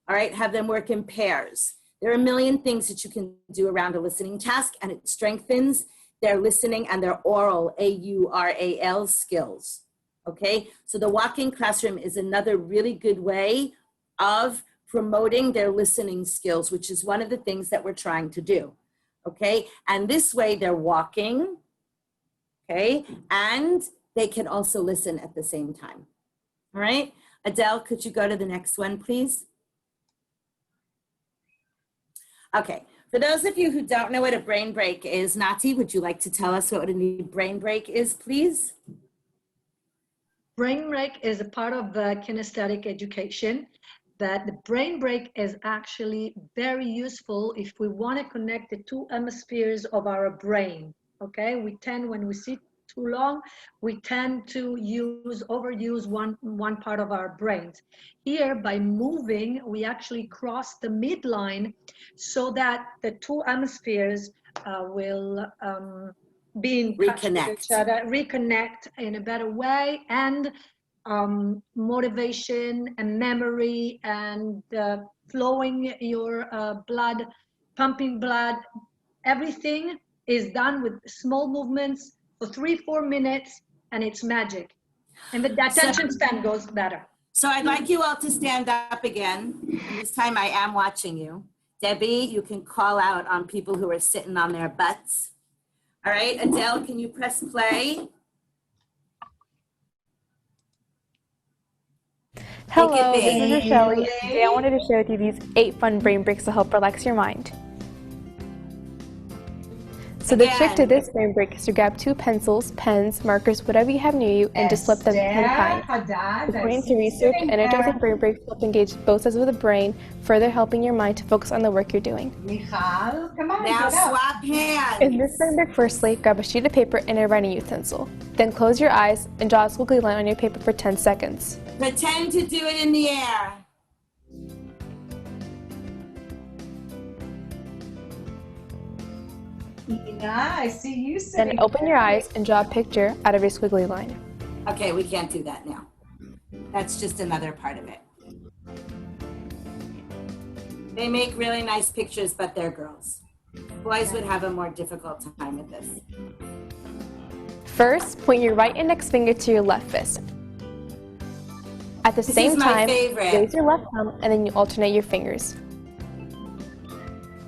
S1: All right, have them work in pairs. There are a million things that you can do around a listening task, and it strengthens their listening and their oral, AURAL skills, okay? So the walking classroom is another really good way of promoting their listening skills, which is one of the things that we're trying to do, okay? And this way they're walking, okay? And they can also listen at the same time, all right? Adele, could you go to the next one, please? Okay. For those of you who don't know what a brain break is, Nati, would you like to tell us what a brain break is, please?
S6: Brain break is a part of the kinesthetic education, that the brain break is actually very useful if we want to connect the two hemispheres of our brain. Okay, when we sit too long, we tend to overuse one part of our brains. Here, by moving, we actually cross the midline so that the two hemispheres will be in touch with each other, reconnect in a better way, and motivation and memory and flowing your blood, pumping blood, everything is done with small movements for 3-4 minutes, and it's magic. And the attention span goes better.
S1: So I'd like you all to stand up again. And this time I am watching you. Debbie, you can call out on people who are sitting on their butts. All right, Adele, can you press play?
S14: Hello, this is Rochelle. Today I wanted to share with you these 8 fun brain breaks to help relax your mind. So the trick to this brain break is to grab 2 pencils, pens, markers, whatever you have near you, and just flip them 10 times. According to research, energizing brain breaks help engage both sides of the brain, further helping your mind to focus on the work you're doing.
S1: Now swap hands.
S14: In this brain break, firstly, grab a sheet of paper and a writing utensil. Then close your eyes and draw a squiggly line on your paper for 10 seconds.
S1: Pretend to do it in the air.
S2: Nina, I see you sitting.
S14: Then open your eyes and draw a picture out of your squiggly line.
S1: Okay, we can't do that now. That's just another part of it. They make really nice pictures, but they're girls. Boys would have a more difficult time with this.
S14: First, point your right index finger to your left fist. At the same time, raise your left thumb and then you alternate your fingers.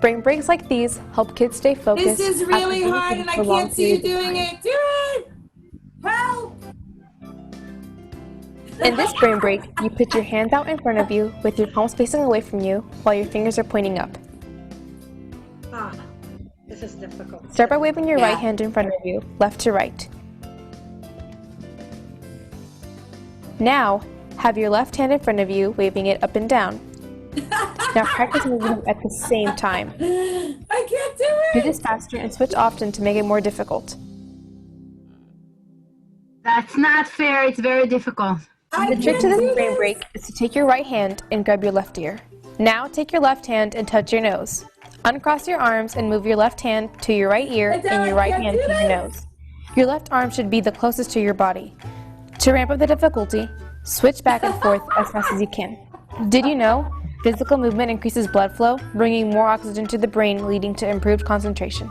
S14: Brain breaks like these help kids stay focused.
S1: This is really hard and I can't see you doing it. Do it! Help!
S14: In this brain break, you put your hands out in front of you with your palms facing away from you while your fingers are pointing up.
S6: This is difficult.
S14: Start by waving your right hand in front of you, left to right. Now, have your left hand in front of you, waving it up and down. Now practice moving them at the same time.
S1: I can't do it!
S14: Do this faster and switch often to make it more difficult.
S15: That's not fair, it's very difficult.
S14: The trick to this brain break is to take your right hand and grab your left ear. Now take your left hand and touch your nose. Uncross your arms and move your left hand to your right ear and your right hand to your nose. Your left arm should be the closest to your body. To ramp up the difficulty, switch back and forth as fast as you can. Did you know? Physical movement increases blood flow, bringing more oxygen to the brain, leading to improved concentration.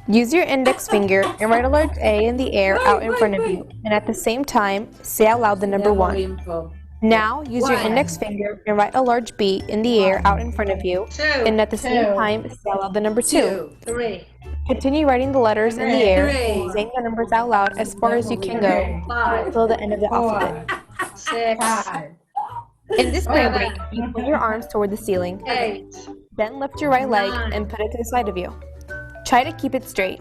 S14: Use your index finger and write a large A in the air out in front of you, and at the same time, say out loud the number 1. Now, use your index finger and write a large B in the air out in front of you, and at the same time, say out loud the number 2.
S6: 3.
S14: Continue writing the letters in the air, and saying the numbers out loud as far as you can go, until the end of the alphabet.
S6: 6.
S14: In this brain break, you point your arms toward the ceiling.
S6: 8.
S14: Then lift your right leg and put it to the side of you. Try to keep it straight.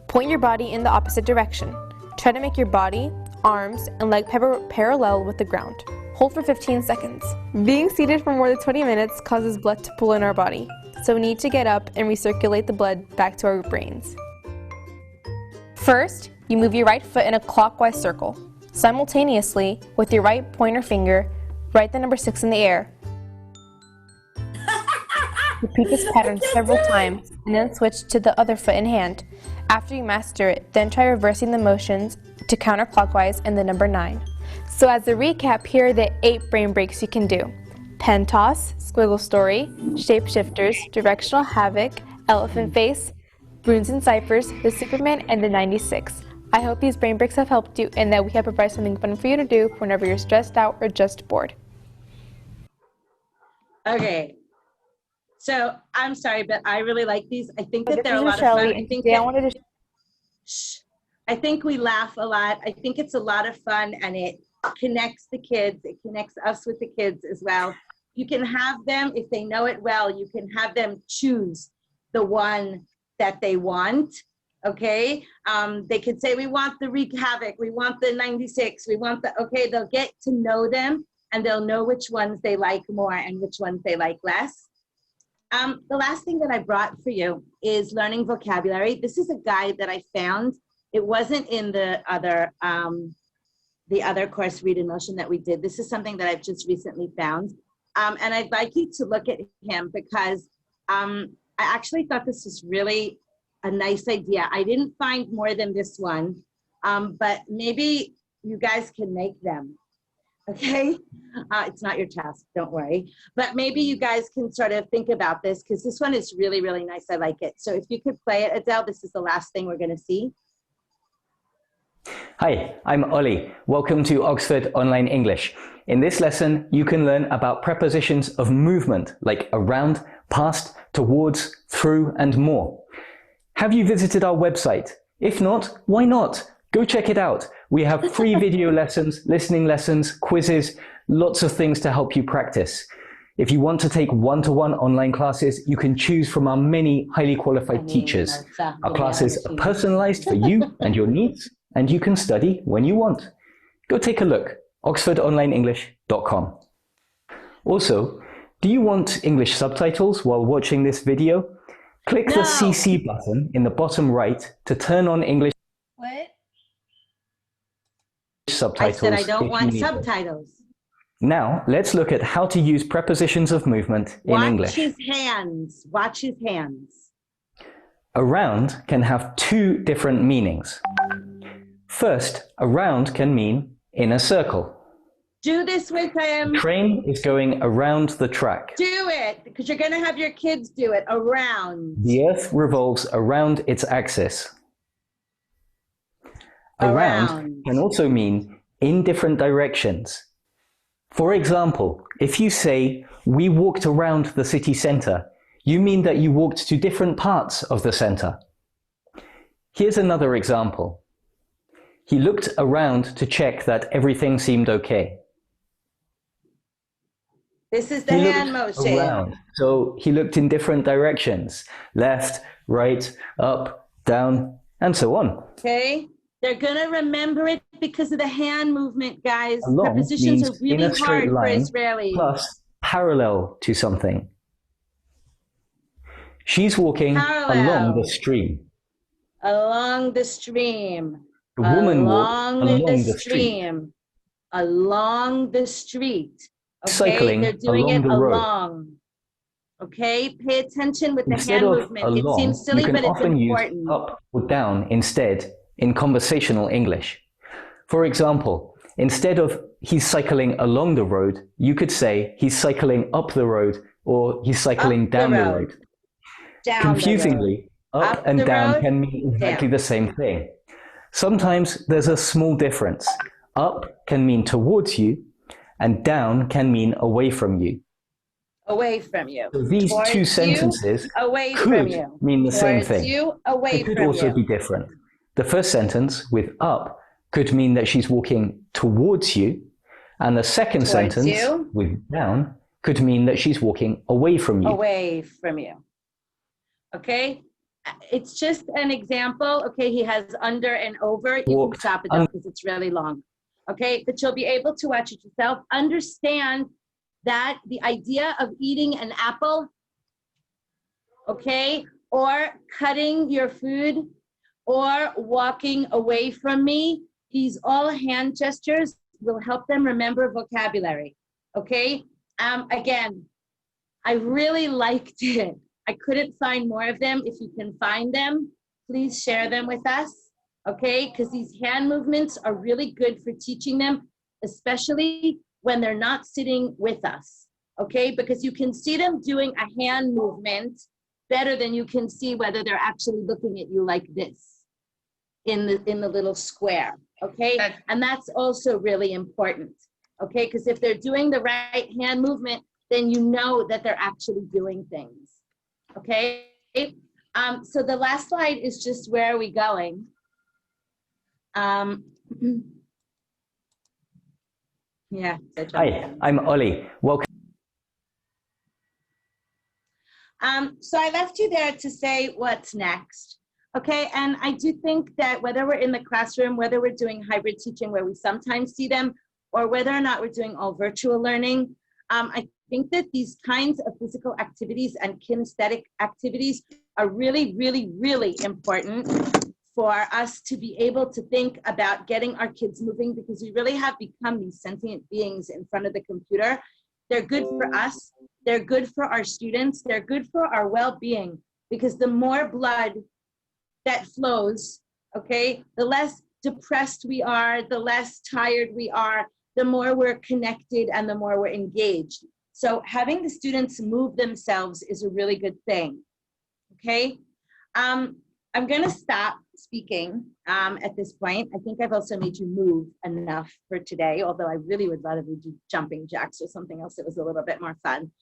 S14: Point your body in the opposite direction. Try to make your body, arms, and leg parallel with the ground. Hold for 15 seconds. Being seated for more than 20 minutes causes blood to pool in our body, so we need to get up and recirculate the blood back to our brains. First, you move your right foot in a clockwise circle. Simultaneously, with your right pointer finger, write the number 6 in the air. Repeat this pattern several times and then switch to the other foot in hand. After you master it, then try reversing the motions to counterclockwise and the number 9. So as a recap, here are the 8 brain breaks you can do. Pen toss, squiggle story, shapeshifters, directional havoc, elephant face, runes and ciphers, the Superman, and the 96. I hope these brain breaks have helped you and that we have provided something fun for you to do whenever you're stressed out or just bored.
S1: Okay. So I'm sorry, but I really like these. I think that they're a lot of fun. I think we laugh a lot. I think it's a lot of fun and it connects the kids. It connects us with the kids as well. You can have them, if they know it well, you can have them choose the one that they want. Okay, they could say, we want the Wreak Havoc, we want the 96, we want the, okay, they'll get to know them and they'll know which ones they like more and which ones they like less. The last thing that I brought for you is learning vocabulary. This is a guide that I found. It wasn't in the other course, Read in Motion, that we did. This is something that I've just recently found. And I'd like you to look at him because I actually thought this was really a nice idea. I didn't find more than this one, but maybe you guys can make them. Okay, it's not your task, don't worry. But maybe you guys can sort of think about this because this one is really, really nice. I like it. So if you could play it, Adele, this is the last thing we're going to see.
S16: Hi, I'm Ollie. Welcome to Oxford Online English. In this lesson, you can learn about prepositions of movement like around, past, towards, through, and more. Have you visited our website? If not, why not? Go check it out. We have free video lessons, listening lessons, quizzes, lots of things to help you practice. If you want to take one-to-one online classes, you can choose from our many highly qualified teachers. Our classes are personalized for you and your needs, and you can study when you want. Go take a look, oxfordonlineenglish.com. Also, do you want English subtitles while watching this video? Click the CC button in the bottom right to turn on English subtitles.
S1: I said I don't want
S16: them.
S1: subtitles.
S16: Now, let's look at how to use prepositions of movement in English.
S1: Watch his hands. Watch his hands.
S16: Around can have two different meanings. First, around can mean in a circle.
S1: Do this with him.
S16: The train is going around the track.
S1: Do it, because you're going to have your kids do it. Around.
S16: The Earth revolves around its axis. Around can also mean in different directions. For example, if you say, we walked around the city centre, you mean that you walked to different parts of the centre. Here's another example. He looked around to check that everything seemed okay.
S1: This is the hand motion.
S16: Around. So he looked in different directions, left, right, up, down, and so on.
S1: Okay. They're going to remember it because of the hand movement, guys.
S16: Along
S1: Prepositions are
S16: means
S1: really
S16: in a straight
S1: hard for
S16: line,
S1: Israelis.
S16: plus parallel to something. She's walking along the stream.
S1: Along the stream.
S16: The woman walked along the
S1: stream. Along the street. Okay,
S16: Cycling
S1: they're doing
S16: along
S1: it
S16: the road.
S1: along. Okay, pay attention with the
S16: Instead
S1: hand
S16: of
S1: movement.
S16: along,
S1: It seems silly,
S16: you can
S1: but it's
S16: often
S1: important.
S16: use up or down instead in conversational English. For example, instead of he's cycling along the road, you could say he's cycling up the road or he's cycling down the road. Confusingly, up and down can mean exactly the same thing. Sometimes there's a small difference. Up can mean towards you, and down can mean away from you.
S1: Away from you.
S16: So these
S1: Towards
S16: two
S1: you,
S16: sentences
S1: away
S16: could
S1: from you.
S16: mean the same
S1: Towards
S16: thing.
S1: you, away
S16: They could
S1: from
S16: also
S1: you.
S16: be different. The first sentence with up could mean that she's walking towards you, and the second sentence
S1: you.
S16: with down could mean that she's walking away from you.
S1: Away from you. Okay? It's just an example. Okay, he has under and over. You can stop it though because it's really long. Okay, but you'll be able to watch it yourself. Understand that the idea of eating an apple, okay, or cutting your food, or walking away from me, these all hand gestures will help them remember vocabulary, okay? Again, I really liked it. I couldn't find more of them. If you can find them, please share them with us, okay? Because these hand movements are really good for teaching them, especially when they're not sitting with us, okay? Because you can see them doing a hand movement better than you can see whether they're actually looking at you like this in the little square, okay? And that's also really important, okay? Because if they're doing the right hand movement, then you know that they're actually doing things, okay? So the last slide is just where are we going? Yeah.
S16: Hi, I'm Ollie. Welcome.
S1: So I left you there to say what's next. Okay, and I do think that whether we're in the classroom, whether we're doing hybrid teaching where we sometimes see them, or whether or not we're doing all virtual learning, I think that these kinds of physical activities and kinesthetic activities are really, really, really important for us to be able to think about getting our kids moving, because we really have become these sentient beings in front of the computer. They're good for us, they're good for our students, they're good for our well-being, because the more blood that flows, okay, the less depressed we are, the less tired we are, the more we're connected and the more we're engaged. So having the students move themselves is a really good thing, okay? I'm gonna stop speaking at this point. I think I've also made you move enough for today, although I really would rather we do jumping jacks or something else that was a little bit more fun.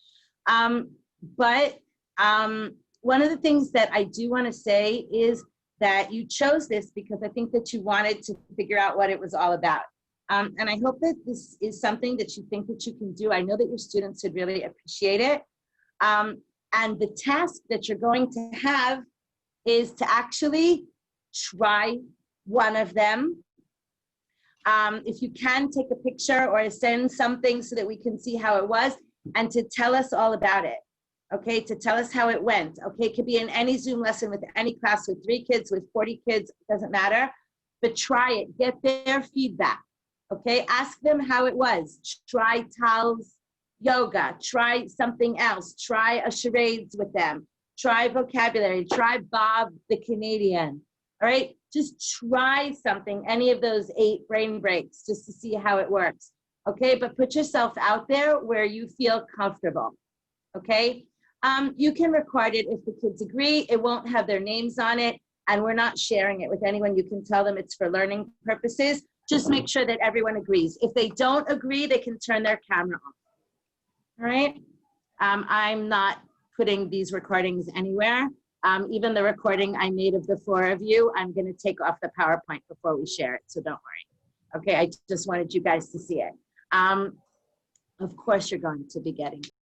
S1: One of the things that I do wanna say is that you chose this because I think that you wanted to figure out what it was all about. And I hope that this is something that you think that you can do. I know that your students would really appreciate it. And the task that you're going to have is to actually try one of them. If you can, take a picture or send something so that we can see how it was, and to tell us all about it. Okay, to tell us how it went. Okay, it could be in any Zoom lesson with any class, with 3 kids, with 40 kids, it doesn't matter. But try it, get their feedback. Okay, ask them how it was. Try Tal's yoga, try something else, try a charades with them, try vocabulary, try Bob the Canadian. All right, just try something, any of those 8 brain breaks, just to see how it works. Okay, but put yourself out there where you feel comfortable. Okay, you can record it if the kids agree. It won't have their names on it, and we're not sharing it with anyone. You can tell them it's for learning purposes. Just make sure that everyone agrees. If they don't agree, they can turn their camera off. All right, I'm not putting these recordings anywhere. Even the recording I made of the 4 of you, I'm going to take off the PowerPoint before we share it, so don't worry. Okay, I just wanted you guys to see it. Of course, you're going to be getting